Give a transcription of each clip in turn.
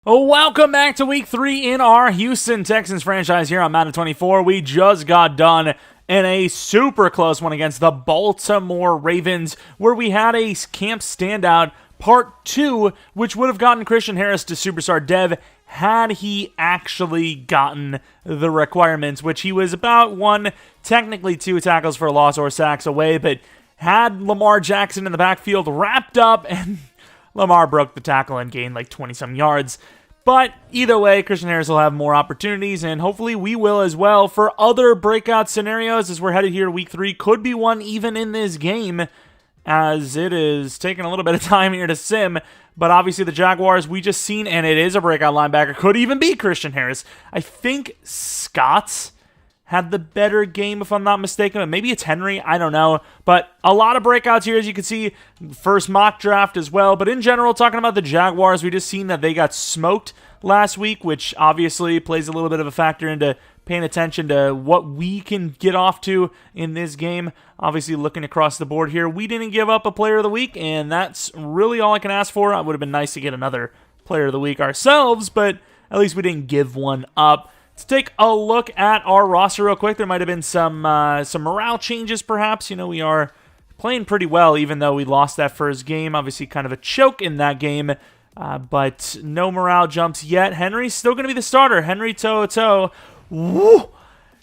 Welcome back to week 3 in our Houston Texans franchise here on Madden 24. We just got done in a super close one against the Baltimore Ravens, where we had a camp standout part 2, which would have gotten Christian Harris to superstar dev had he actually gotten the requirements, which he was about technically 2 tackles for a loss or sacks away, but had Lamar Jackson in the backfield wrapped up, and Lamar broke the tackle and gained like 20-some yards. But either way, Christian Harris will have more opportunities, and hopefully we will as well for other breakout scenarios as we're headed here to week 3. Could be one even in this game, as it is taking a little bit of time here to sim. But obviously the Jaguars we just seen, and it is a breakout linebacker, could even be Christian Harris. I think Scott's had the better game, if I'm not mistaken. But maybe it's Henry. I don't know. But a lot of breakouts here, as you can see. First mock draft as well. But in general, talking about the Jaguars, we just seen that they got smoked last week, which obviously plays a little bit of a factor into paying attention to what we can get off to in this game. Obviously, looking across the board here, we didn't give up a player of the week, and that's really all I can ask for. It would have been nice to get another player of the week ourselves, but at least we didn't give one up. Let's take a look at our roster real quick. There might have been some morale changes, perhaps. You know, we are playing pretty well, even though we lost that first game. Obviously, kind of a choke in that game, but no morale jumps yet. Henry's still going to be the starter. Henry Toe. Woo!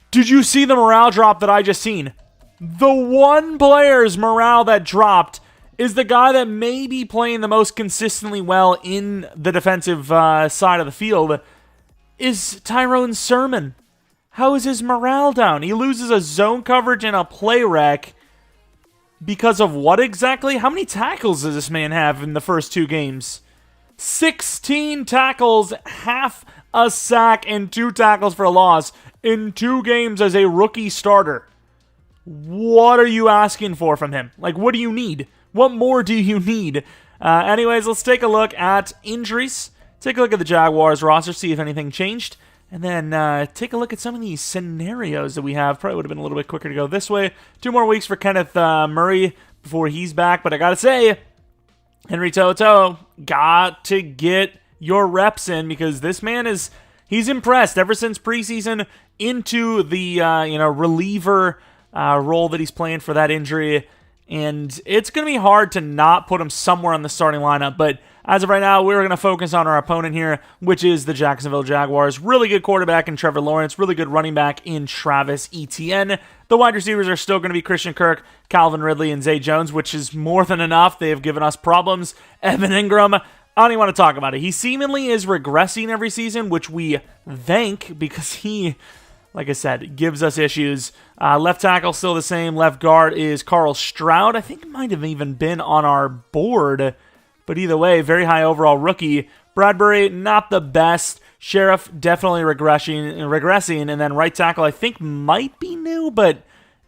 Did you see the morale drop that I just seen? The one player's morale that dropped is the guy that may be playing the most consistently well in the defensive side of the field, is Tyrone Sermon. How is his morale down? He loses a zone coverage and a play wreck because of what exactly? How many tackles does this man have in the first 2 games? 16 tackles, half a sack, and 2 tackles for a loss in 2 games as a rookie starter. What are you asking for from him? Like, what do you need? What more do you need? Anyways, let's take a look at injuries. Take a look at the Jaguars roster, see if anything changed, and then take a look at some of these scenarios that we have. Probably would have been a little bit quicker to go this way. 2 more weeks for Kenneth Murray before he's back, but I gotta say, Henry Toto, got to get your reps in because this man he's impressed ever since preseason into the reliever role that he's playing for that injury, and it's going to be hard to not put him somewhere on the starting lineup, but as of right now, we're going to focus on our opponent here, which is the Jacksonville Jaguars. Really good quarterback in Trevor Lawrence. Really good running back in Travis Etienne. The wide receivers are still going to be Christian Kirk, Calvin Ridley, and Zay Jones, which is more than enough. They have given us problems. Evan Engram, I don't even want to talk about it. He seemingly is regressing every season, which we thank because he, like I said, gives us issues. Left tackle still the same. Left guard is Carl Stroud. I think it might have even been on our board. But either way, very high overall rookie. Bradbury, not the best. Sheriff, definitely regressing. And then right tackle, I think might be new, but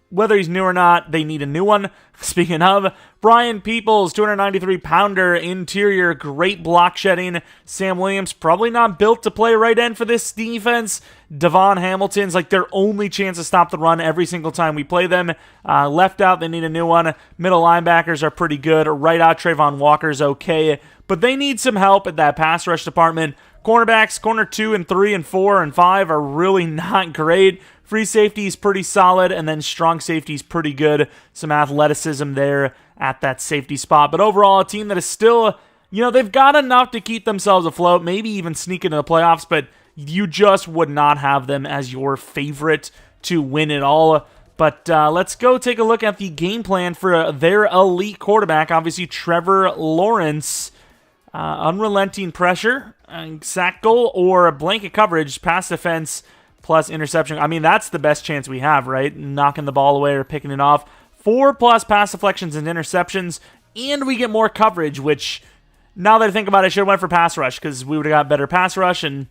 whether he's new or not, they need a new one. Speaking of, Brian Peoples, 293-pounder, interior, great block shedding. Sam Williams, probably not built to play right end for this defense. Devon Hamilton's like their only chance to stop the run every single time we play them. Left out, they need a new one. Middle linebackers are pretty good. Right out, Trayvon Walker's okay. But they need some help at that pass rush department. Cornerbacks, corner 2 and 3 and 4 and 5 are really not great. Free safety is pretty solid, and then strong safety is pretty good. Some athleticism there at that safety spot. But overall, a team that is still, they've got enough to keep themselves afloat, maybe even sneak into the playoffs, but you just would not have them as your favorite to win it all. But let's go take a look at the game plan for their elite quarterback. Obviously, Trevor Lawrence. Unrelenting pressure, sack goal, or blanket coverage, pass defense, plus interception. I mean, that's the best chance we have, right? Knocking the ball away or picking it off. 4+ pass deflections and interceptions, and we get more coverage, which, now that I think about it, I should have went for pass rush, because we would have got better pass rush, and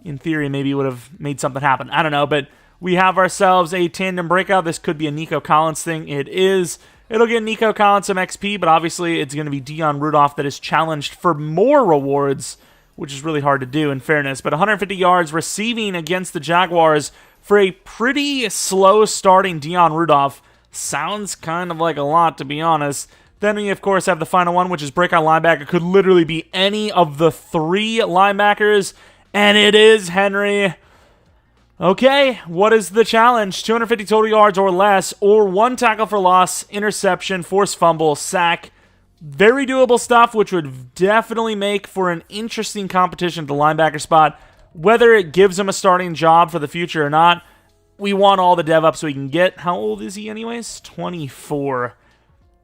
in theory, maybe would have made something happen. I don't know, but we have ourselves a tandem breakout. This could be a Nico Collins thing. It is. It'll get Nico Collins some XP, but obviously it's going to be Dion Rudolph that is challenged for more rewards, which is really hard to do in fairness. But 150 yards receiving against the Jaguars for a pretty slow starting Dion Rudolph. Sounds kind of like a lot, to be honest. Then we, of course, have the final one, which is breakout linebacker. Could literally be any of the 3 linebackers, and it is Henry. Okay, what is the challenge? 250 total yards or less, or 1 tackle for loss, interception, forced fumble, sack. Very doable stuff, which would definitely make for an interesting competition at the linebacker spot. Whether it gives him a starting job for the future or not, we want all the dev ups we can get. How old is he anyways? 24.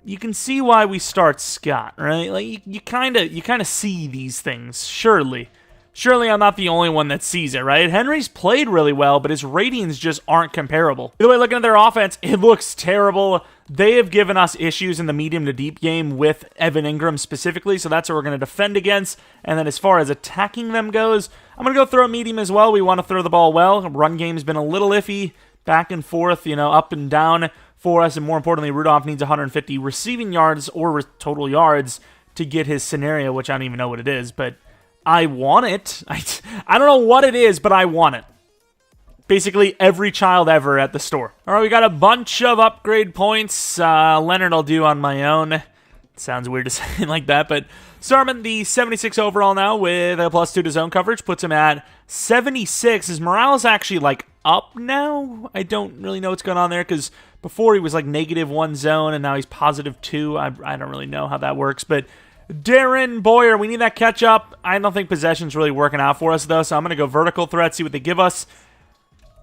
You can see why we start Scott, right? Like you kind of see these things, surely. Surely I'm not the only one that sees it, right? Henry's played really well, but his ratings just aren't comparable. By the way, looking at their offense, it looks terrible. They have given us issues in the medium to deep game with Evan Engram specifically, so that's what we're going to defend against. And then as far as attacking them goes, I'm going to go throw medium as well. We want to throw the ball well. Run game's been a little iffy, back and forth, up and down for us. And more importantly, Rudolph needs 150 receiving yards or total yards to get his scenario, which I don't even know what it is, but I want it. I don't know what it is, but I want it. Basically, every child ever at the store. All right, we got a bunch of upgrade points. Leonard I'll do on my own. It sounds weird to say it like that, but Starman, the 76 overall now with a +2 to zone coverage, puts him at 76. Is Morales actually, up now? I don't really know what's going on there, because before he was, -1 zone, and now he's +2. I don't really know how that works, but Darren Boyer, we need that catch up. I don't think possession's really working out for us, though, so I'm going to go vertical threat, see what they give us.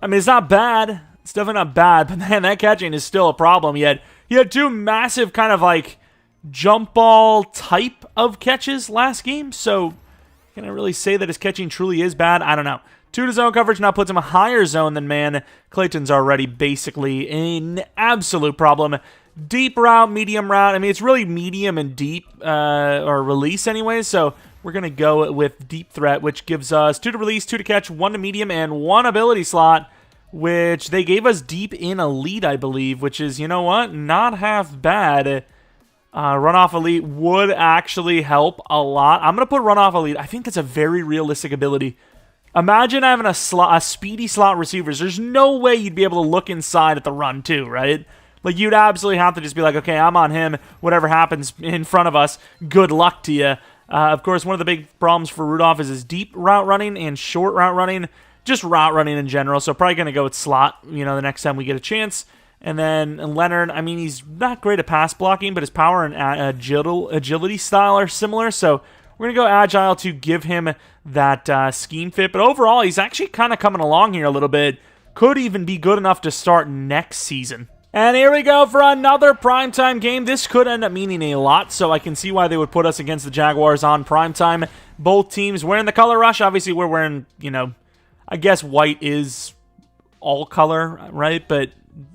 I mean, it's not bad. It's definitely not bad, but man, that catching is still a problem. Yet he had 2 massive kind of jump ball type of catches last game, so can I really say that his catching truly is bad? I don't know. 2 to zone coverage now puts him a higher zone than man. Clayton's already basically an absolute problem. Deep route, medium route. I mean, it's really medium and deep, or release anyway, so we're going to go with deep threat, which gives us 2 to release, 2 to catch, 1 to medium, and 1 ability slot, which they gave us deep in elite, I believe, which is, you know what, not half bad. Runoff elite would actually help a lot. I'm going to put runoff elite. I think it's a very realistic ability. Imagine having a speedy slot receivers. There's no way you'd be able to look inside at the run too, right? You'd absolutely have to just be like, okay, I'm on him. Whatever happens in front of us, good luck to you. Of course, one of the big problems for Rudolph is his deep route running and short route running. Just route running in general, so probably going to go with slot, the next time we get a chance. And then Leonard, I mean, he's not great at pass blocking, but his power and agility style are similar, so we're going to go agile to give him that scheme fit. But overall, he's actually kind of coming along here a little bit. Could even be good enough to start next season. And here we go for another primetime game. This could end up meaning a lot, so I can see why they would put us against the Jaguars on primetime. Both teams wearing the color rush. Obviously, we're wearing, I guess white is all color, right? But,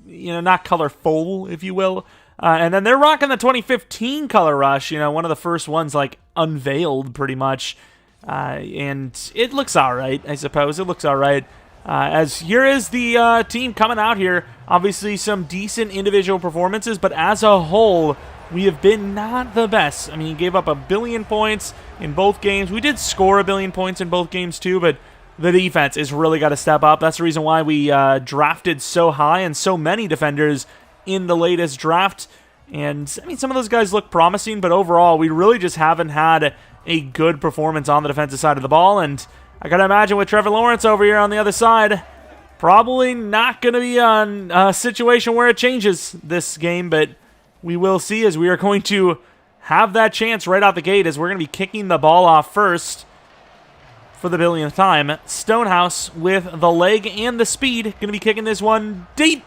not colorful, if you will. And then they're rocking the 2015 color rush, one of the first ones, unveiled pretty much. And it looks all right, I suppose. It looks all right. As here is the team coming out here. Obviously, some decent individual performances, but as a whole, we have been not the best. I mean, he gave up 1 billion points in both games. We did score 1 billion points in both games too, but the defense has really got to step up. That's the reason why we drafted so high and so many defenders in the latest draft. And, I mean, some of those guys look promising, but overall, we really just haven't had a good performance on the defensive side of the ball. And I got to imagine with Trevor Lawrence over here on the other side, probably not going to be on a situation where it changes this game, but we will see, as we are going to have that chance right out the gate, as we're going to be kicking the ball off first for the billionth time. Stonehouse with the leg and the speed, going to be kicking this one deep.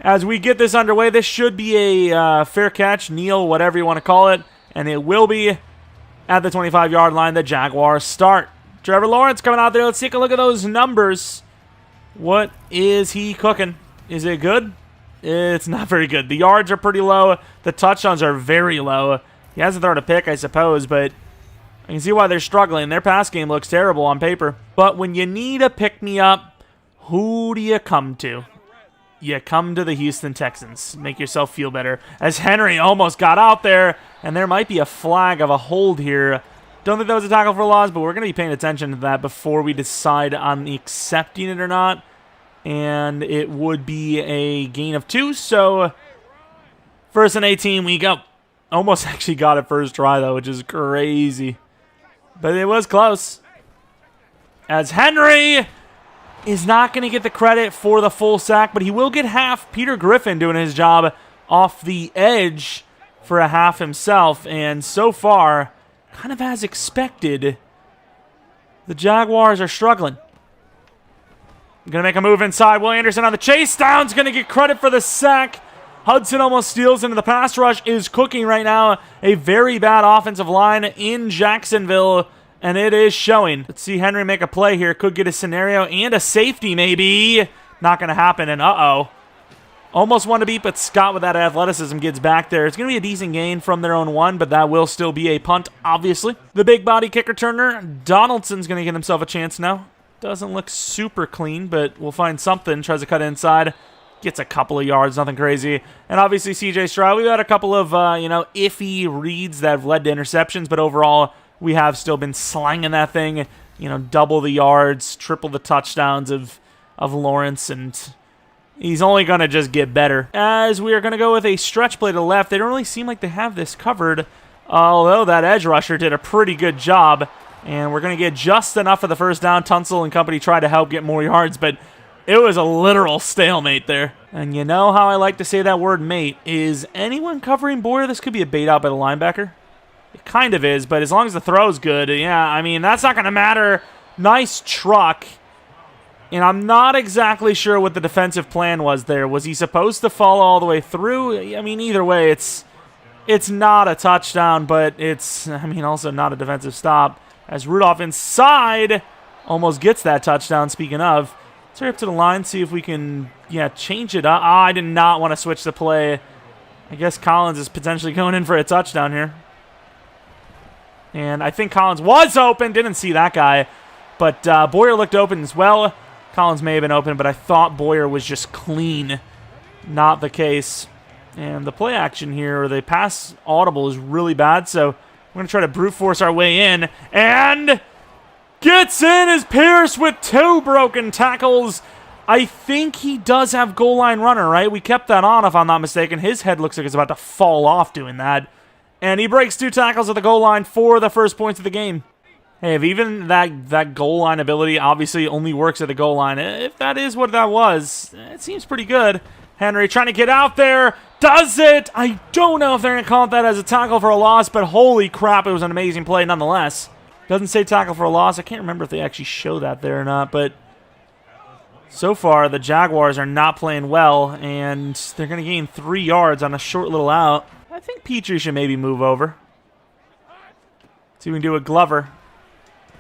As we get this underway, this should be a fair catch, kneel, whatever you want to call it, and it will be at the 25-yard line. The Jaguars start. Trevor Lawrence coming out there. Let's take a look at those numbers. What is he cooking? Is it good? It's not very good. The yards are pretty low. The touchdowns are very low. He hasn't thrown a pick, I suppose, but I can see why they're struggling. Their pass game looks terrible on paper. But when you need a pick-me-up, who do you come to? You come to the Houston Texans. Make yourself feel better. As Henry almost got out there, and there might be a flag of a hold here. Don't think that was a tackle for loss, but we're going to be paying attention to that before we decide on accepting it or not. And it would be a gain of 2, so 1st and 18 we go. Almost actually got it first try, though, which is crazy. But it was close. As Henry is not going to get the credit for the full sack, but he will get half. Peter Griffin doing his job off the edge for a half himself. And so far, kind of as expected, the Jaguars are struggling. Going to make a move inside. Will Anderson on the chase down. Is going to get credit for the sack. Hudson almost steals into the pass rush. Is cooking right now. A very bad offensive line in Jacksonville, and it is showing. Let's see Henry make a play here. Could get a scenario and a safety maybe. Not going to happen, and uh-oh. Almost one to beat, but Scott with that athleticism gets back there. It's going to be a decent gain from their own one, but that will still be a punt, obviously. The big body kick returner, Donaldson's going to get himself a chance now. Doesn't look super clean, but we'll find something. Tries to cut inside. Gets a couple of yards, nothing crazy. And obviously C.J. Stroud, we've had a couple of, iffy reads that have led to interceptions, but overall, we have still been slanging that thing. Double the yards, triple the touchdowns of Lawrence, and he's only going to just get better. As we are going to go with a stretch play to the left, they don't really seem like they have this covered, although that edge rusher did a pretty good job. And we're going to get just enough for the first down. Tunsil and company tried to help get more yards, but it was a literal stalemate there. And you know how I like to say that word mate. Is anyone covering Boyer? This could be a bait out by the linebacker. It kind of is, but as long as the throw's good, yeah, I mean, that's not going to matter. Nice truck. And I'm not exactly sure what the defensive plan was there. Was he supposed to follow all the way through? I mean, either way, it's not a touchdown, but it's, also not a defensive stop. As Rudolph inside almost gets that touchdown, speaking of. Let's hurry up to the line, see if we can, change it up. I did not want to switch the play. I guess Collins is potentially going in for a touchdown here. And I think Collins was open. Didn't see that guy. But Boyer looked open as well. Collins may have been open, but I thought Boyer was just clean. Not the case. And the play action here, or the pass audible, is really bad, so we're going to try to brute force our way in. And gets in as Pierce with 2 broken tackles. I think he does have goal line runner, right? We kept that on, if I'm not mistaken. His head looks like it's about to fall off doing that. And he breaks 2 tackles at the goal line for the first points of the game. Hey, if even that goal line ability obviously only works at the goal line, if that is what that was, it seems pretty good. Henry trying to get out there. Does it? I don't know if they're going to count that as a tackle for a loss, but holy crap, it was an amazing play nonetheless. Doesn't say tackle for a loss. I can't remember if they actually show that there or not, but so far the Jaguars are not playing well, and they're going to gain 3 yards on a short little out. I think Petrie should maybe move over. See if we can do a Glover.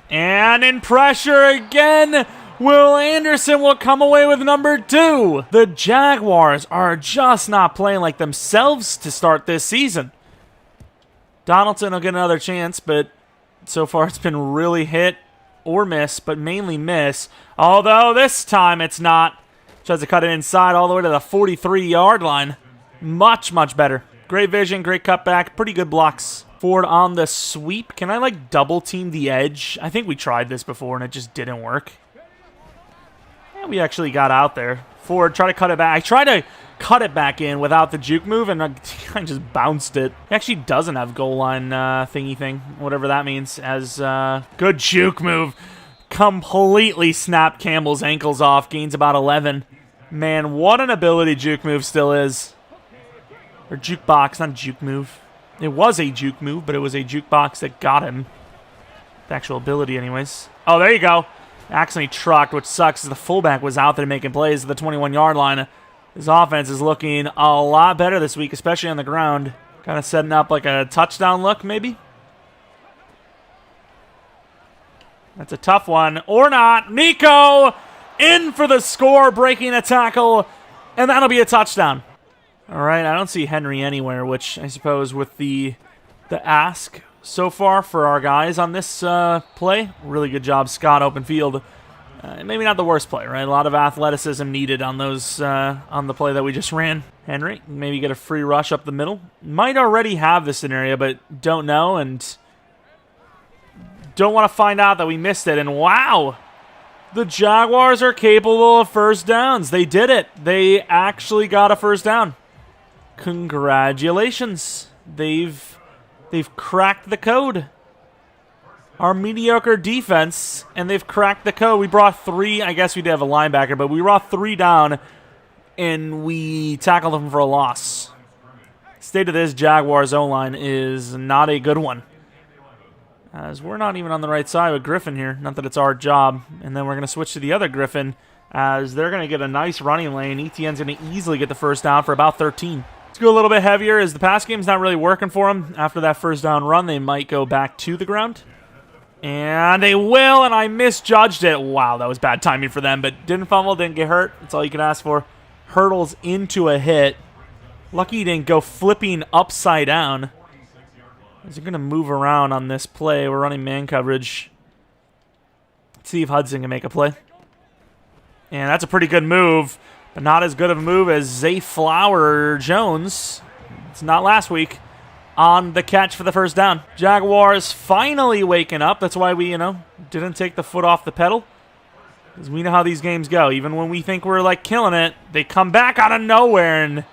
And in pressure again, Will Anderson will come away with number 2. The Jaguars are just not playing like themselves to start this season. Donaldson will get another chance, but so far it's been really hit or miss, but mainly miss. Although this time it's not. Tries to cut it inside all the way to the 43-yard line. Much, much better. Great vision, great cutback, pretty good blocks. Ford on the sweep. Can I, double team the edge? I think we tried this before and it just didn't work. We actually got out there. Ford, try to cut it back. I tried to cut it back in without the juke move, and I kind of just bounced it. He actually doesn't have goal line thingy thing, whatever that means. As good juke move. Completely snapped Campbell's ankles off. Gains about 11. Man, what an ability juke move still is. Or jukebox, not juke move. It was a juke move, but it was a jukebox that got him. The actual ability anyways. Oh, there you go. Accidentally trucked, which sucks. The fullback was out there making plays at the 21-yard line. His offense is looking a lot better this week, especially on the ground. Kind of setting up like a touchdown look, maybe. That's a tough one. Or not. Nico in for the score, breaking a tackle, and that'll be a touchdown. All right, I don't see Henry anywhere, which I suppose with the ask so far for our guys on this play. Really good job, Scott, open field. Maybe not the worst play, right? A lot of athleticism needed on those on the play that we just ran. Henry, maybe get a free rush up the middle. Might already have this scenario, but don't know, and don't want to find out that we missed it. And wow, the Jaguars are capable of first downs. They did it. They actually got a first down. Congratulations. They've cracked the code. Our mediocre defense, and they've cracked the code. We brought 3, I guess we did have a linebacker, but we brought 3 down, and we tackled them for a loss. State of this Jaguars O-line is not a good one, as we're not even on the right side with Griffin here. Not that it's our job. And then we're going to switch to the other Griffin, as they're going to get a nice running lane. ETN's going to easily get the first down for about 13. Let's go a little bit heavier, as the pass game's not really working for them. After that first down run, they might go back to the ground. And they will, and I misjudged it. Wow, that was bad timing for them, but didn't fumble, didn't get hurt. That's all you can ask for. Hurdles into a hit. Lucky he didn't go flipping upside down. Is he going to move around on this play? We're running man coverage. Let's see if Hudson can make a play. And that's a pretty good move, but not as good of a move as Zay Flower Jones. It's not last week. On the catch for the first down. Jaguars finally waking up. That's why we, didn't take the foot off the pedal. Because we know how these games go. Even when we think we're, killing it, they come back out of nowhere, and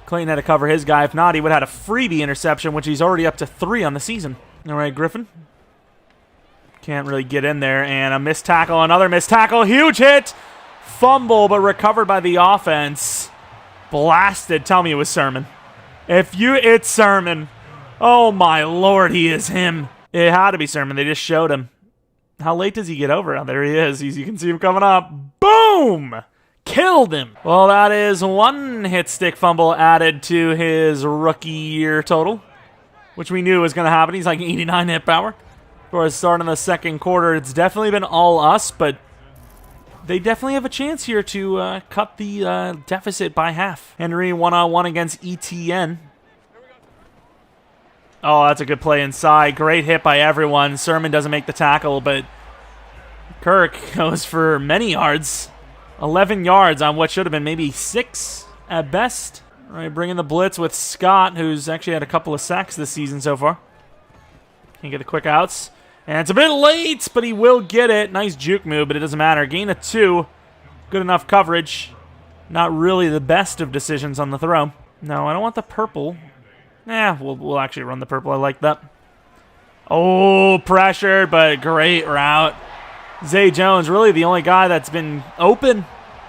Clayton had to cover his guy. If not, he would have had a freebie interception, which he's already up to 3 on the season. All right, Griffin. Can't really get in there, and a missed tackle, another missed tackle. Huge hit. Fumble, but recovered by the offense. Blasted. Tell me it was Sermon. It's Sermon. Oh, my Lord, he is him. It had to be Sermon. They just showed him. How late does he get over? Oh, there he is. You can see him coming up. Boom! Killed him. Well, that is 1 hit stick fumble added to his rookie year total, which we knew was going to happen. He's like 89 hit power. Of course, starting the second quarter, it's definitely been all us, but they definitely have a chance here to cut the deficit by half. Henry one-on-one against ETN. Oh, that's a good play inside. Great hit by everyone. Sermon doesn't make the tackle, but Kirk goes for many yards. 11 yards on what should have been maybe 6 at best. All right, bringing the blitz with Scott, who's actually had a couple of sacks this season so far. Can't get the quick outs. And it's a bit late, but he will get it. Nice juke move, but it doesn't matter. Gain of 2. Good enough coverage. Not really the best of decisions on the throw. No, I don't want the purple. We'll actually run the purple. I like that. Oh, pressure, but great route. Zay Jones, really the only guy that's been open,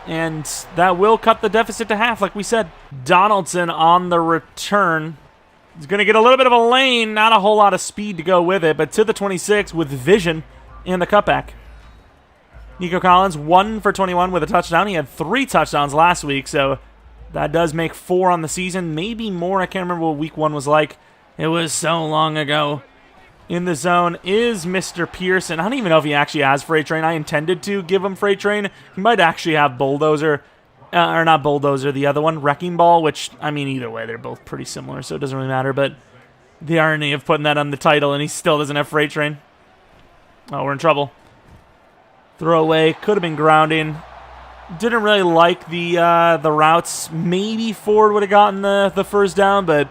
and that will cut the deficit to half, like we said. Donaldson on the return. He's going to get a little bit of a lane, not a whole lot of speed to go with it, but to the 26 with vision and the cutback. Nico Collins, 1 for 21 with a touchdown. He had 3 touchdowns last week, so that does make 4 on the season, maybe more. I can't remember what week 1 was like. It was so long ago. In the zone is Mr. Pearson. I don't even know if he actually has Freight Train. I intended to give him Freight Train. He might actually have Bulldozer. Or not Bulldozer, the other one, Wrecking Ball, which, either way, they're both pretty similar, so it doesn't really matter. But the irony of putting that on the title, and he still doesn't have Freight Train. Oh, we're in trouble. Throwaway. Could have been grounding. Didn't really like the routes. Maybe Ford would have gotten the first down, but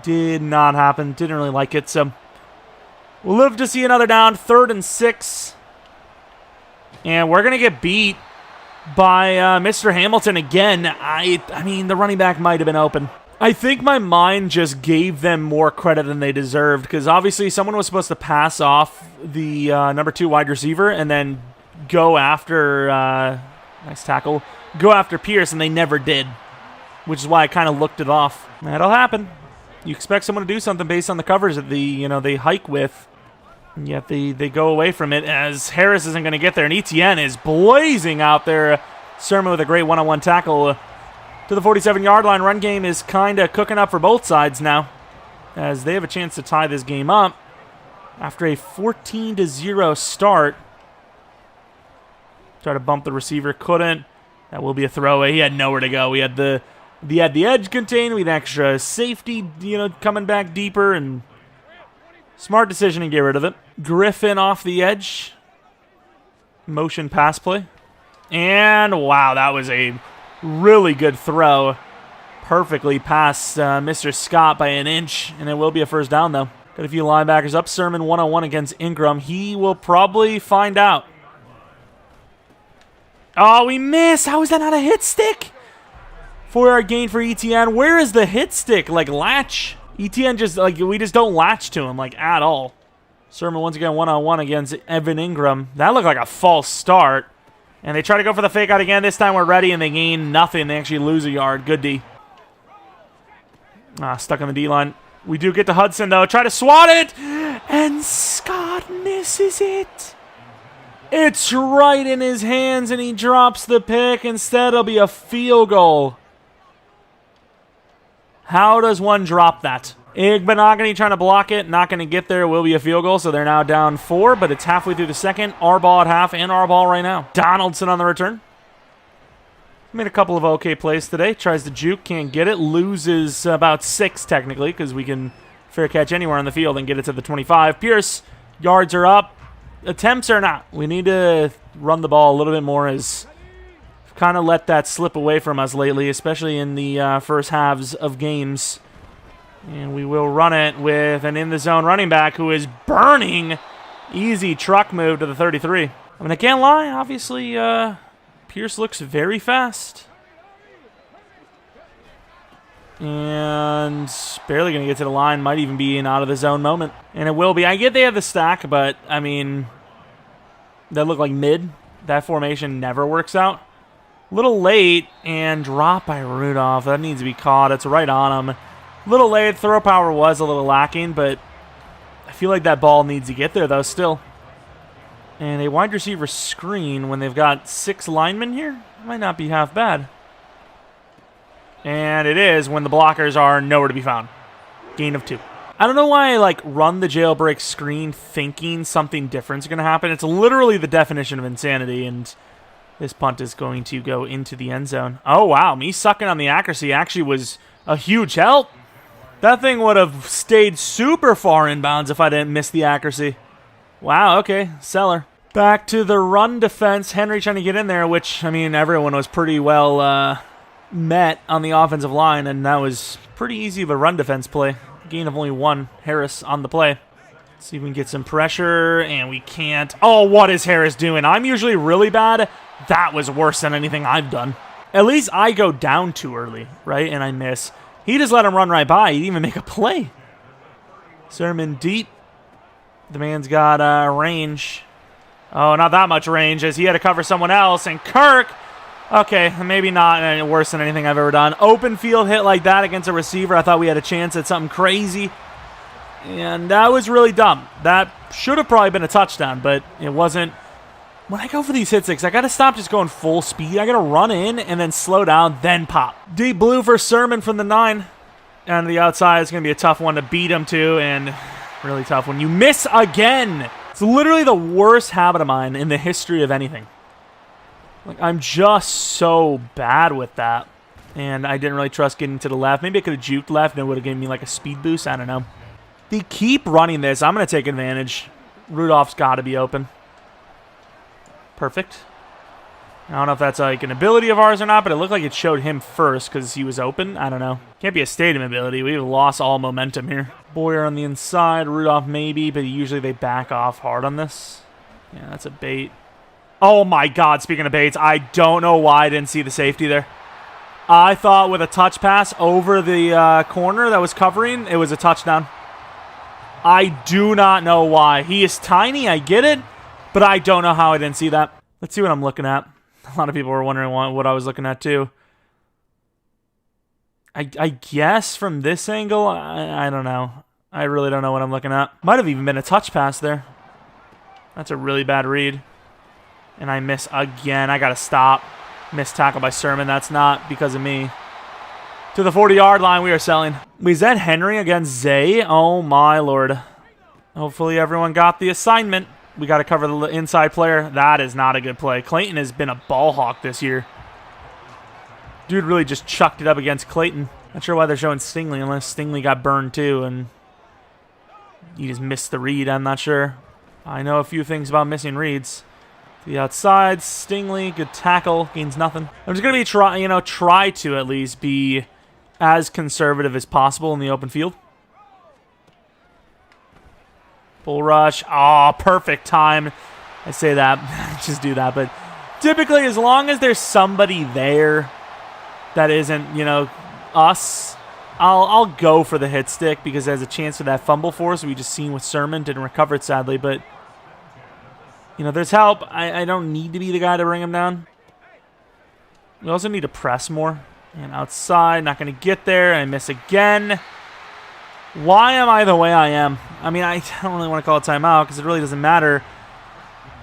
did not happen. Didn't really like it, so we'll live to see another down. 3rd and 6. And we're going to get beat by Mr. Hamilton again. I mean, the running back might have been open. I think my mind just gave them more credit than they deserved, because obviously someone was supposed to pass off the number 2 wide receiver and then go after, nice tackle, go after Pierce, and they never did, which is why I kind of looked it off. That'll happen. You expect someone to do something based on the covers that they hike with, and yet they go away from it, as Harris isn't going to get there, and ETN is blazing out there. Sermon with a great one-on-one tackle to the 47-yard line. Run game is kind of cooking up for both sides now, as they have a chance to tie this game up after a 14-0 start. Try to bump the receiver, couldn't. That will be a throwaway. He had nowhere to go. We had the edge contained. We had extra safety, coming back deeper, and smart decision to get rid of it. Griffin off the edge. Motion pass play. And wow, that was a really good throw. Perfectly past Mr. Scott by an inch, and it will be a first down, though. Got a few linebackers up. Sermon one-on-one against Engram. He will probably find out. Oh, we missed. How is that not a hit stick? 4-yard gain for ETN. Where is the hit stick? Latch. ETN just, like, we just don't latch to him, like, at all. Sermon once again one-on-one against Evan Engram. That looked like a false start. And they try to go for the fake out again. This time we're ready, and they gain nothing. They actually lose a yard. Good D. Stuck on the D-line. We do get to Hudson, though. Try to swat it, and Scott misses it. It's right in his hands, and he drops the pick. Instead, it'll be a field goal. How does one drop that? Igbenogany trying to block it. Not going to get there. It will be a field goal, so they're now down 4, but it's halfway through the second. Our ball at half and our ball right now. Donaldson on the return. Made a couple of okay plays today. Tries to juke, can't get it. Loses about 6 technically because we can fair catch anywhere on the field and get it to the 25. Pierce, yards are up. Attempts are not. We need to run the ball a little bit more as kind of let that slip away from us lately, especially in the first halves of games. And we will run it with an in-the-zone running back who is burning. Easy truck move to the 33. I mean, I can't lie. Obviously, Pierce looks very fast. And barely going to get to the line. Might even be an out-of-the-zone moment. And it will be. I get they have the stack, but, I mean, that look like mid. That formation never works out. Little late, and drop by Rudolph. That needs to be caught. It's right on him. Little late. Throw power was a little lacking, but I feel like that ball needs to get there, though, still. And a wide receiver screen when they've got 6 linemen here might not be half bad. And it is when the blockers are nowhere to be found. Gain of 2. I don't know why I, like, run the jailbreak screen thinking something different is going to happen. It's literally the definition of insanity, and this punt is going to go into the end zone. Oh, wow. Me sucking on the accuracy actually was a huge help. That thing would have stayed super far inbounds if I didn't miss the accuracy. Wow, okay. Seller. Back to the run defense. Henry trying to get in there, which, I mean, everyone was pretty well met on the offensive line, and that was pretty easy of a run defense play. Gain of only 1. Harris on the play. Let's see if we can get some pressure, and we can't. Oh, what is Harris doing? I'm usually really bad. That was worse than anything I've done. At least I go down too early, right, and I miss. He just let him run right by. He didn't even make a play. Sermon deep. The man's got range. Oh, not that much range, as he had to cover someone else. And Kirk, okay, maybe not any worse than anything I've ever done. Open field hit like that against a receiver. I thought we had a chance at something crazy. And that was really dumb. That should have probably been a touchdown, but it wasn't. When I go for these hit sticks, I got to stop just going full speed. I got to run in and then slow down, then pop. Deep blue for Sermon from the 9. And the outside is going to be a tough one to beat him to, and really tough when you miss again. It's literally the worst habit of mine in the history of anything. Like, I'm just so bad with that. And I didn't really trust getting to the left. Maybe I could have juked left and it would have given me like a speed boost. I don't know. They keep running this. I'm going to take advantage. Rudolph's got to be open. Perfect. I don't know if that's like an ability of ours or not, but it looked like it showed him first because he was open. I don't know. Can't be a stadium ability. We've lost all momentum here. Boyer on the inside. Rudolph maybe, but usually they back off hard on this. Yeah, that's a bait. Oh my God, speaking of baits, I don't know why I didn't see the safety there. I thought with a touch pass over the corner that was covering, it was a touchdown. I do not know why. He is tiny, I get it. But I don't know how I didn't see that. Let's see what I'm looking at. A lot of people were wondering what I was looking at too. I guess from this angle, I don't know. I really don't know what I'm looking at. Might have even been a touch pass there. That's a really bad read. And I miss again. I got to stop. Missed tackle by Sermon. That's not because of me. To the 40-yard line, we are selling. Was that Henry against Zay? Oh my Lord. Hopefully everyone got the assignment. We got to cover the inside player. That is not a good play. Clayton has been a ball hawk this year. Dude really just chucked it up against Clayton. Not sure why they're showing Stingley unless Stingley got burned too and he just missed the read. I'm not sure. I know a few things about missing reads. To the outside, Stingley, good tackle, gains nothing. I'm just gonna be try to at least be as conservative as possible in the open field. Bull rush. Oh, perfect time. I say that. Just do that. But typically, as long as there's somebody there that isn't, us, I'll go for the hit stick because there's a chance for that fumble force we just seen with Sermon. Didn't recover it, sadly, but, you know, there's help. I don't need to be the guy to bring him down. We also need to press more. And outside, not going to get there. I miss again. Why am I the way I am? I mean, I don't really want to call a timeout because it really doesn't matter.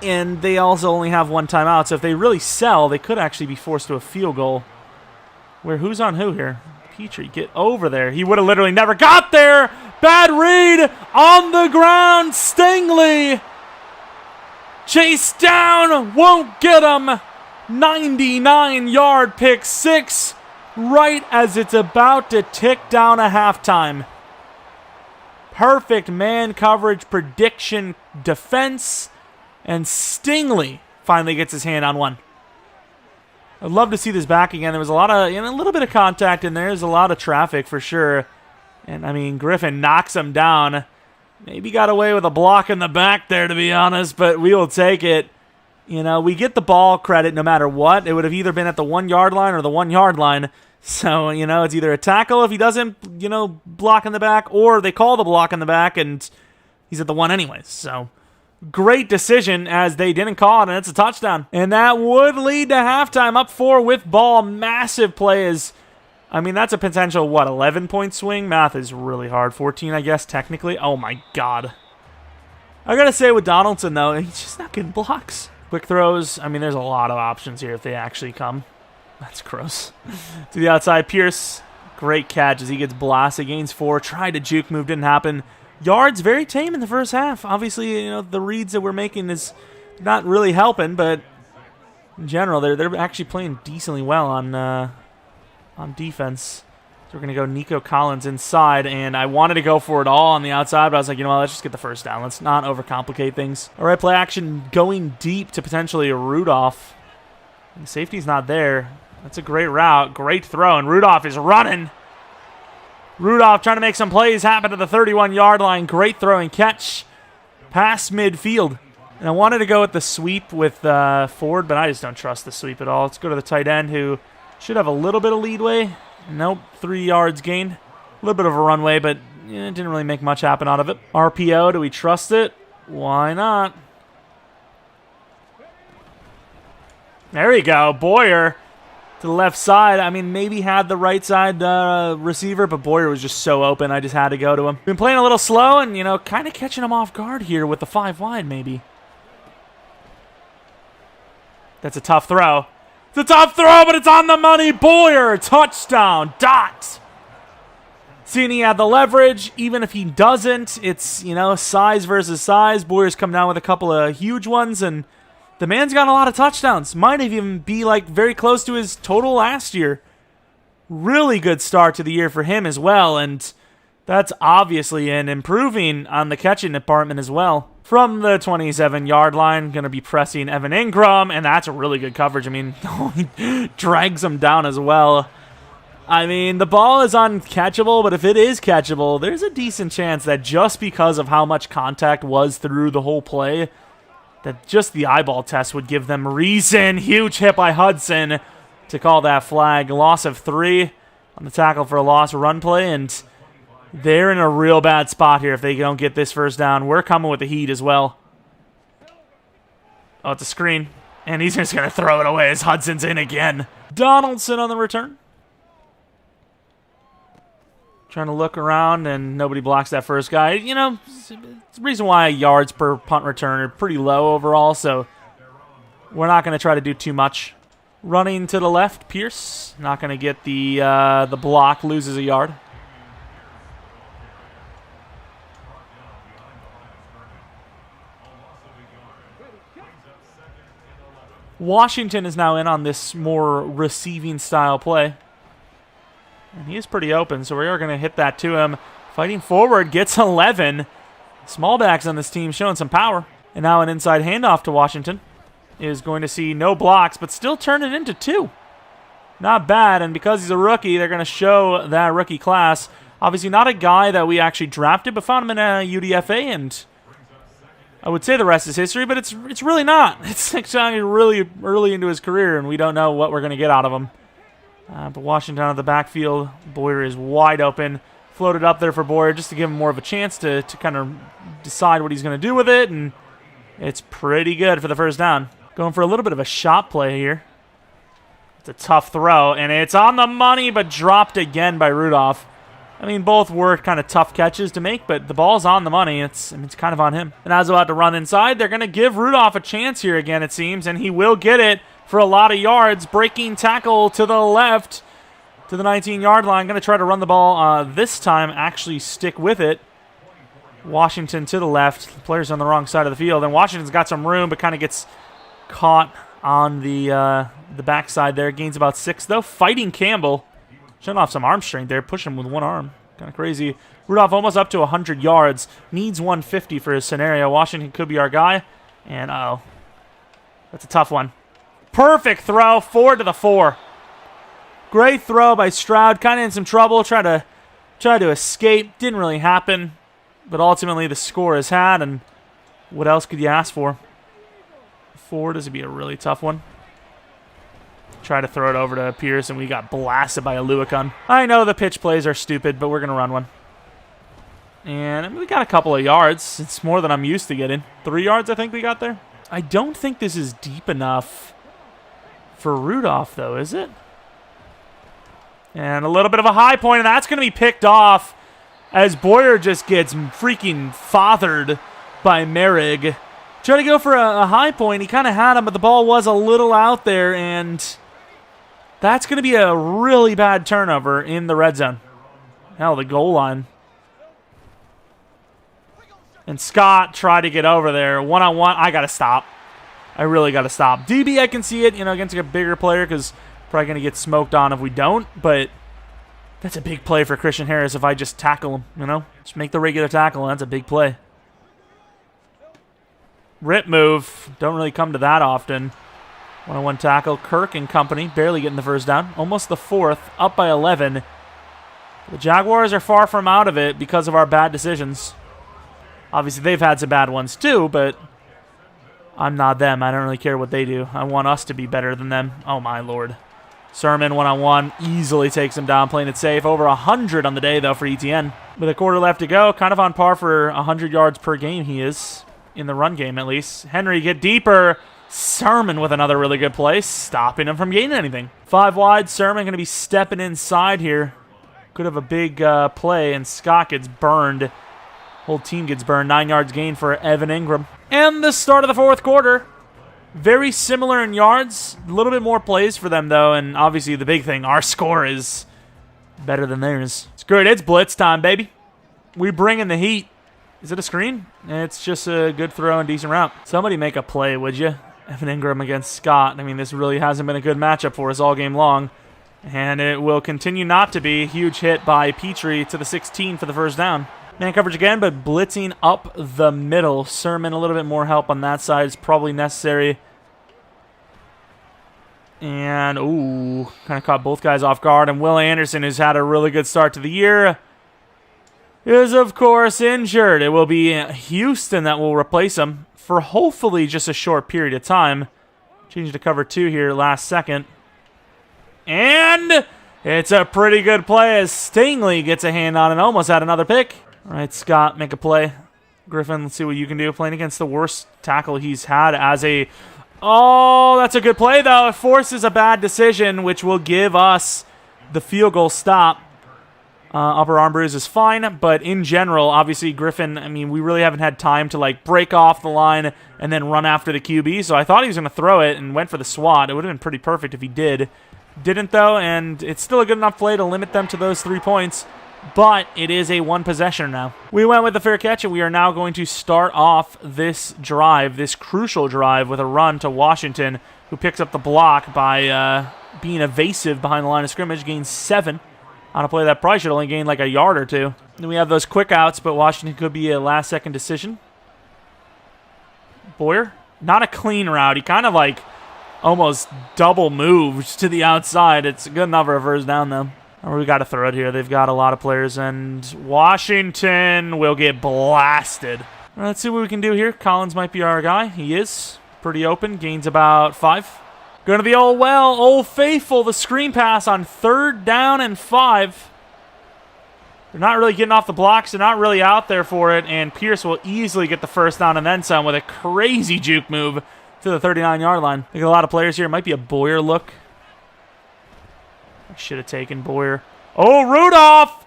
And they also only have one timeout, so if they really sell, they could actually be forced to a field goal. Where who's on who here? Petrie, get over there. He would have literally never got there. Bad read on the ground. Stingley. Chase down. Won't get him. 99-yard pick six. Right as it's about to tick down a halftime. Perfect man coverage prediction defense. And Stingley finally gets his hand on one. I'd love to see this back again. There was a lot of, a little bit of contact in there. There's a lot of traffic for sure. And, I mean, Griffin knocks him down. Maybe got away with a block in the back there, to be honest, but we will take it. You know, we get the ball credit no matter what. It would have either been at the 1 yard line or the 1 yard line. So, you know, it's either a tackle if he doesn't, block in the back, or they call the block in the back and he's at the 1 anyways. So, great decision as they didn't call it, and it's a touchdown. And that would lead to halftime, up 4 with ball. Massive plays. I mean, that's a potential, 11-point swing? Math is really hard. 14, I guess, technically. Oh, my God. I got to say with Donaldson, though, he's just not getting blocks. Quick throws. I mean, there's a lot of options here if they actually come. That's gross. To the outside, Pierce. Great catch as he gets blasted. Gains 4. Tried a juke move. Didn't happen. Yards very tame in the first half. Obviously, the reads that we're making is not really helping, but in general, they're actually playing decently well on defense. So we're going to go Nico Collins inside, and I wanted to go for it all on the outside, but I was like, let's just get the first down. Let's not overcomplicate things. All right, play action going deep to potentially a Rudolph. And the safety's not there. That's a great route. Great throw, and Rudolph is running. Rudolph trying to make some plays happen to the 31-yard line. Great throw and catch. Past midfield. And I wanted to go with the sweep with Ford, but I just don't trust the sweep at all. Let's go to the tight end who should have a little bit of leadway. Nope, 3 yards gained. A little bit of a runway, but it didn't really make much happen out of it. RPO, do we trust it? Why not? There we go, Boyer. To the left side. I mean, maybe had the right side receiver, but Boyer was just so open, I just had to go to him. Been playing a little slow and, kind of catching him off guard here with the 5 wide, maybe. That's a tough throw. It's a tough throw, but it's on the money. Boyer, touchdown, dot. Seeing he had the leverage, even if he doesn't, it's, size versus size. Boyer's come down with a couple of huge ones, and the man's got a lot of touchdowns. Might even be very close to his total last year. Really good start to the year for him as well, and that's obviously improving on the catching department as well. From the 27-yard line, going to be pressing Evan Engram, and that's a really good coverage. I mean, he drags him down as well. I mean, the ball is uncatchable, but if it is catchable, there's a decent chance that just because of how much contact was through the whole play, that just the eyeball test would give them reason. Huge hit by Hudson to call that flag. Loss of 3 on the tackle for a loss run play, and they're in a real bad spot here if they don't get this first down. We're coming with the heat as well. Oh, it's a screen, and he's just going to throw it away as Hudson's in again. Donaldson on the return. Trying to look around, and nobody blocks that first guy. It's the reason why yards per punt return are pretty low overall, so we're not going to try to do too much. Running to the left, Pierce. Not going to get the block, loses a yard. Washington is now in on this more receiving style play. And he is pretty open, so we are going to hit that to him. Fighting forward, gets 11. Small backs on this team showing some power. And now an inside handoff to Washington. Is going to see no blocks, but still turn it into 2. Not bad, and because he's a rookie, they're going to show that rookie class. Obviously not a guy that we actually drafted, but found him in a UDFA, and I would say the rest is history, but it's really not. It's actually really early into his career, and we don't know what we're going to get out of him. But Washington out of the backfield. Boyer is wide open. Floated up there for Boyer just to give him more of a chance to kind of decide what he's going to do with it. And it's pretty good for the first down. Going for a little bit of a shot play here. It's a tough throw, and it's on the money, but dropped again by Rudolph. I mean, both were kind of tough catches to make, but the ball's on the money. It's kind of on him. And as about to run inside, they're going to give Rudolph a chance here again, it seems, and he will get it for a lot of yards. Breaking tackle to the left to the 19-yard line. Going to try to run the ball this time, actually stick with it. Washington to the left. The player's on the wrong side of the field, and Washington's got some room, but kind of gets caught on the backside there. Gains about 6, though. Fighting Campbell. Showing off some arm strength there. Pushing him with one arm. Kind of crazy. Rudolph almost up to 100 yards. Needs 150 for his scenario. Washington could be our guy. And, uh-oh. That's a tough one. Perfect throw. 4 to the 4. Great throw by Stroud. Kind of in some trouble. Tried to escape. Didn't really happen. But ultimately the score is had. And what else could you ask for? 4, this would be a really tough one. Try to throw it over to Pierce, and we got blasted by a Luakun. I know the pitch plays are stupid, but we're going to run one. And we got a couple of yards. It's more than I'm used to getting. 3 yards, I think we got there. I don't think this is deep enough for Rudolph, though, is it? And a little bit of a high point, and that's going to be picked off as Boyer just gets freaking fathered by Merrig. Tried to go for a high point. He kind of had him, but the ball was a little out there, and that's going to be a really bad turnover in the red zone. Hell, the goal line. And Scott tried to get over there. One-on-one. I got to stop. I really got to stop. DB, I can see it, against a bigger player because probably going to get smoked on if we don't, but that's a big play for Christian Harris if I just tackle him, Just make the regular tackle, and that's a big play. Rip move. Don't really come to that often. 1-on-1 tackle. Kirk and company barely getting the first down. Almost the 4th. Up by 11. The Jaguars are far from out of it because of our bad decisions. Obviously, they've had some bad ones too, but I'm not them. I don't really care what they do. I want us to be better than them. Oh, my Lord. Sermon 1-on-1 easily takes him down, playing it safe. Over 100 on the day, though, for ETN. With a quarter left to go, kind of on par for 100 yards per game he is. In the run game, at least. Henry get deeper. Sermon with another really good play, stopping him from gaining anything. 5 wide. Sermon going to be stepping inside here. Could have a big play, and Scott gets burned. Whole team gets burned. 9 yards gain for Evan Engram. And the start of the 4th quarter. Very similar in yards. A little bit more plays for them, though, and obviously the big thing, our score is better than theirs. Screw it. It's blitz time, baby. We bring in the heat. Is it a screen? It's just a good throw and decent route. Somebody make a play, would you? Evan Engram against Scott. I mean, this really hasn't been a good matchup for us all game long. And it will continue not to be. Huge hit by Petrie to the 16 for the first down. Man coverage again, but blitzing up the middle. Sermon, a little bit more help on that side is probably necessary. And, ooh, kind of caught both guys off guard. And Will Anderson, who's had a really good start to the year, is, of course, injured. It will be Houston that will replace him for hopefully just a short period of time. Changed to cover 2 here last second. And it's a pretty good play as Stingley gets a hand on it. Almost had another pick. All right, Scott, make a play. Griffin, let's see what you can do. Playing against the worst tackle he's had as a... Oh, that's a good play, though. It forces a bad decision, which will give us the field goal stop. Upper arm bruise is fine, but in general, obviously, Griffin, I mean, we really haven't had time to, break off the line and then run after the QB, so I thought he was going to throw it and went for the swat. It would have been pretty perfect if he did. Didn't, though, and it's still a good enough play to limit them to those 3 points, but it is a 1-possession now. We went with the fair catch, and we are now going to start off this drive, this crucial drive, with a run to Washington, who picks up the block by being evasive behind the line of scrimmage, gains 7. On a play that probably should only gain a yard or 2. Then we have those quick outs, but Washington could be a last-second decision. Boyer, not a clean route. He kind of almost double moved to the outside. It's good enough for a first down, though. We got to throw it here. They've got a lot of players, and Washington will get blasted. Let's see what we can do here. Collins might be our guy. He is pretty open. Gains about 5. Going to the old faithful, the screen pass on 3rd down and 5. They're not really getting off the blocks. They're not really out there for it, and Pierce will easily get the first down and then some with a crazy juke move to the 39-yard line. I think a lot of players here. It might be a Boyer look. I should have taken Boyer. Oh, Rudolph!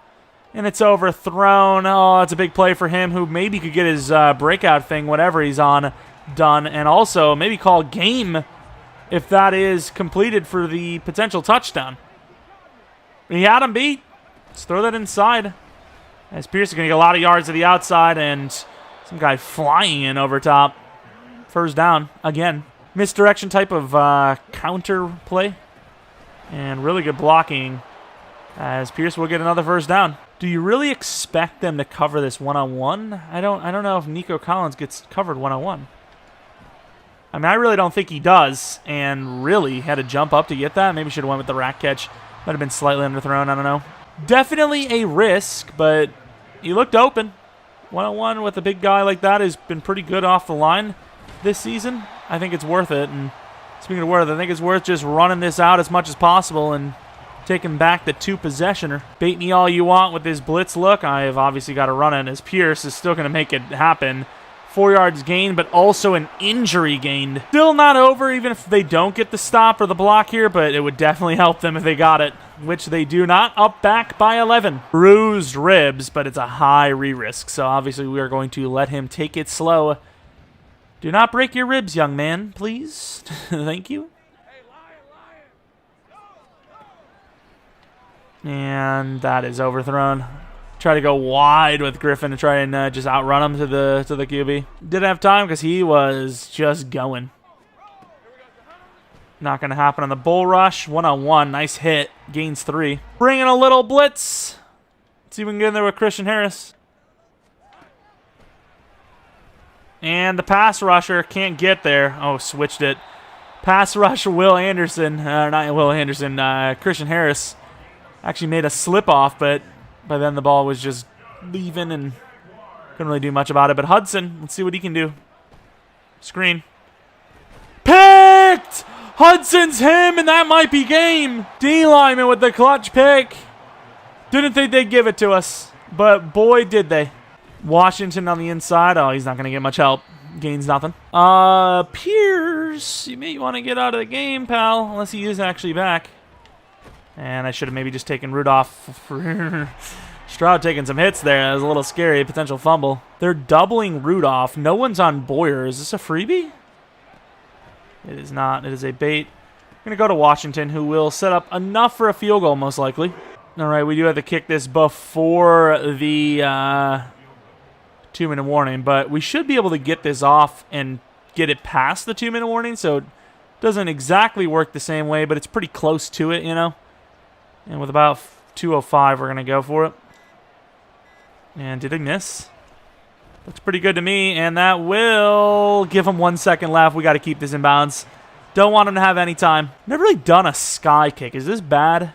And it's overthrown. Oh, that's a big play for him, who maybe could get his breakout thing, whatever he's on, done, and also maybe call game if that is completed for the potential touchdown. He had him beat. Let's throw that inside. As Pierce is going to get a lot of yards to the outside, and some guy flying in over top. First down again. Misdirection type of counter play. And really good blocking as Pierce will get another first down. Do you really expect them to cover this one-on-one? I don't know if Nico Collins gets covered one-on-one. I mean, I really don't think he does, and really had to jump up to get that. Maybe should have went with the rack catch. Might have been slightly underthrown, I don't know. Definitely a risk, but he looked open. One-on-one with a big guy like that has been pretty good off the line this season. I think it's worth it, and speaking of worth, I think it's worth just running this out as much as possible and taking back the 2-possessioner. Bait me all you want with this blitz look. I have obviously got to run it, as Pierce is still going to make it happen. 4 yards gained, but also an injury gained. Still not over, even if they don't get the stop or the block here, but it would definitely help them if they got it, which they do not. Up back by 11. Bruised ribs, but it's a high re-risk, so obviously we are going to let him take it slow. Do not break your ribs, young man, please. Thank you. And that is overthrown. Try to go wide with Griffin to try and just outrun him to the QB. Didn't have time because he was just going. Not going to happen on the bull rush. One-on-one. Nice hit. Gains 3. Bringing a little blitz. Let's see if we can get in there with Christian Harris. And the pass rusher can't get there. Oh, switched it. Pass rush Will Anderson. Not Will Anderson. Christian Harris actually made a slip off, but by then the ball was just leaving and couldn't really do much about it. But Hudson, let's see what he can do. Screen. Picked! Hudson's him, and that might be game. D-lineman with the clutch pick. Didn't think they'd give it to us, but boy, did they. Washington on the inside. Oh, he's not going to get much help. Gains nothing. Pierce, you may want to get out of the game, pal, unless he is actually back. And I should have maybe just taken Rudolph. Stroud taking some hits there. That was a little scary. Potential fumble. They're doubling Rudolph. No one's on Boyer. Is this a freebie? It is not. It is a bait. I'm going to go to Washington, who will set up enough for a field goal, most likely. All right, we do have to kick this before the 2-minute warning, but we should be able to get this off and get it past the 2-minute warning, so it doesn't exactly work the same way, but it's pretty close to it, you know. And with about 2:05, we're going to go for it. And did he miss? Looks pretty good to me, and that will give him 1 second left. We got to keep this in bounds. Don't want him to have any time. Never really done a sky kick. Is this bad?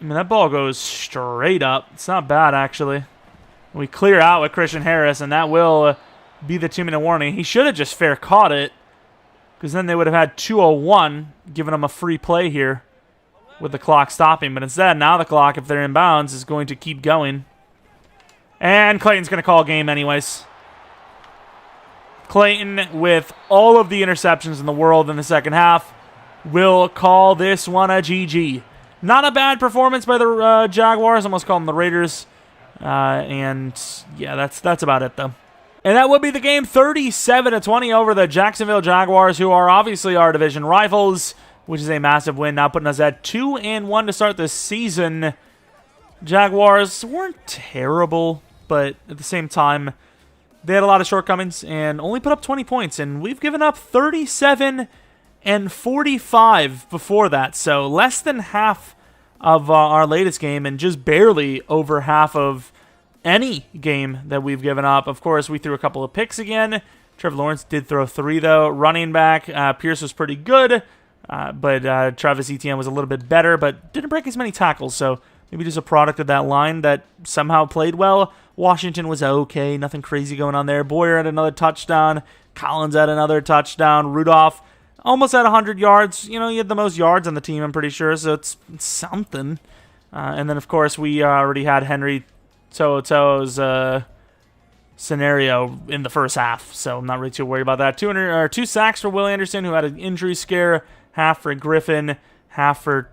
I mean, that ball goes straight up. It's not bad, actually. We clear out with Christian Harris, and that will be the 2-minute warning. He should have just fair caught it, because then they would have had 2:01, giving them a free play here with the clock stopping. But instead, now the clock, if they're in bounds, is going to keep going. And Clayton's going to call game anyways. Clayton, with all of the interceptions in the world in the second half, will call this one a GG. Not a bad performance by the Jaguars. Almost call them the Raiders. And yeah, that's about it, though. And that would be the game, 37-20 over the Jacksonville Jaguars, who are obviously our division rivals, which is a massive win, now putting us at 2-1 to start the season. Jaguars weren't terrible, but at the same time, they had a lot of shortcomings and only put up 20 points, and we've given up 37 and 45 before that, so less than half of our latest game and just barely over half of any game that we've given up. Of course, we threw a couple of picks again. Trevor Lawrence did throw 3, though. Running back, Pierce was pretty good, but Travis Etienne was a little bit better, but didn't break as many tackles, so maybe just a product of that line that somehow played well. Washington was okay, nothing crazy going on there. Boyer had another touchdown. Collins had another touchdown. Rudolph almost at 100 yards. You know, he had the most yards on the team, I'm pretty sure, so it's something. And then, of course, we already had Henry To'oTo'o's scenario in the first half, so I'm not really too worried about that. 2 sacks for Will Anderson, who had an injury scare, half for Griffin, half for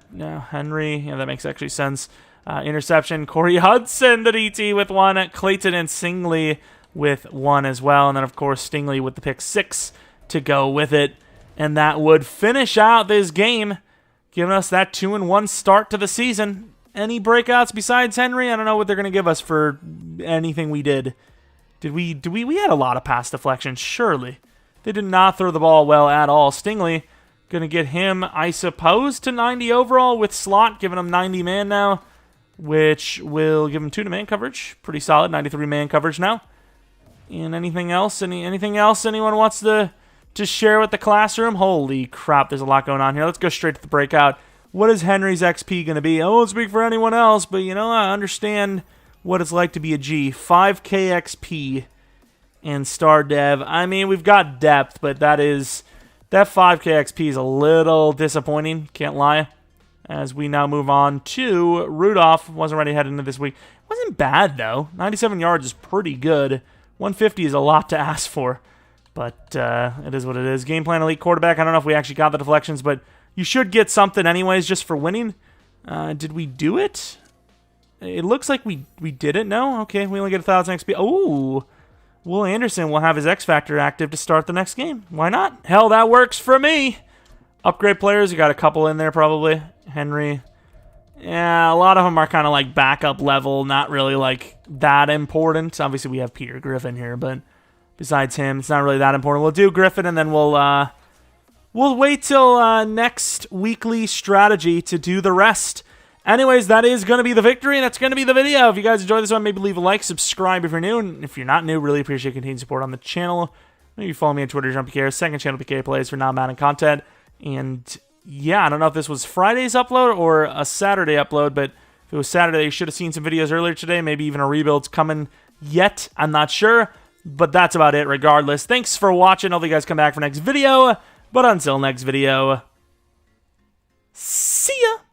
Henry. Yeah, that makes actually sense. Interception, Corey Hudson, the DT with 1, Clayton and Stingley with 1 as well, and then, of course, Stingley with the pick 6 to go with it. And that would finish out this game, giving us that 2-1 start to the season. Any breakouts besides Henry? I don't know what they're going to give us for anything we did. We had a lot of pass deflections, surely. They did not throw the ball well at all. Stingley, going to get him, I suppose, to 90 overall with slot, giving him 90 man now, which will give him 2-to-man coverage. Pretty solid, 93 man coverage now. And anything else? Anything else anyone wants to share with the classroom? Holy crap, there's a lot going on here. Let's go straight to the breakout. What is Henry's XP going to be? I won't speak for anyone else, but, you know, I understand what it's like to be a G. 5K XP and star dev. I mean, we've got depth, but that 5K XP is a little disappointing, can't lie. As we now move on to Rudolph. Wasn't ready heading into this week. Wasn't bad, though. 97 yards is pretty good. 150 is a lot to ask for, but it is what it is. Game plan elite quarterback. I don't know if we actually got the deflections, but you should get something anyways just for winning. Did we do it? It looks like we did it. No? Okay, we only get 1,000 XP. Oh, Will Anderson will have his X Factor active to start the next game. Why not? Hell, that works for me. Upgrade players, you got a couple in there probably. Henry. Yeah, a lot of them are kind of like backup level, not really like that important. Obviously, we have Peter Griffin here, but besides him, it's not really that important. We'll do Griffin, and then we'll wait till next weekly strategy to do the rest. Anyways, that is going to be the victory, and that's going to be the video. If you guys enjoyed this one, maybe leave a like, subscribe if you're new, and if you're not new, really appreciate continued support on the channel. Maybe follow me on Twitter, Jeromepkr, second channel PK Plays for non-Madden content. And yeah, I don't know if this was Friday's upload or a Saturday upload, but if it was Saturday, you should have seen some videos earlier today. Maybe even a rebuild's coming yet. I'm not sure, but that's about it regardless. Thanks for watching. Hopefully you guys come back for next video. But until next video, see ya!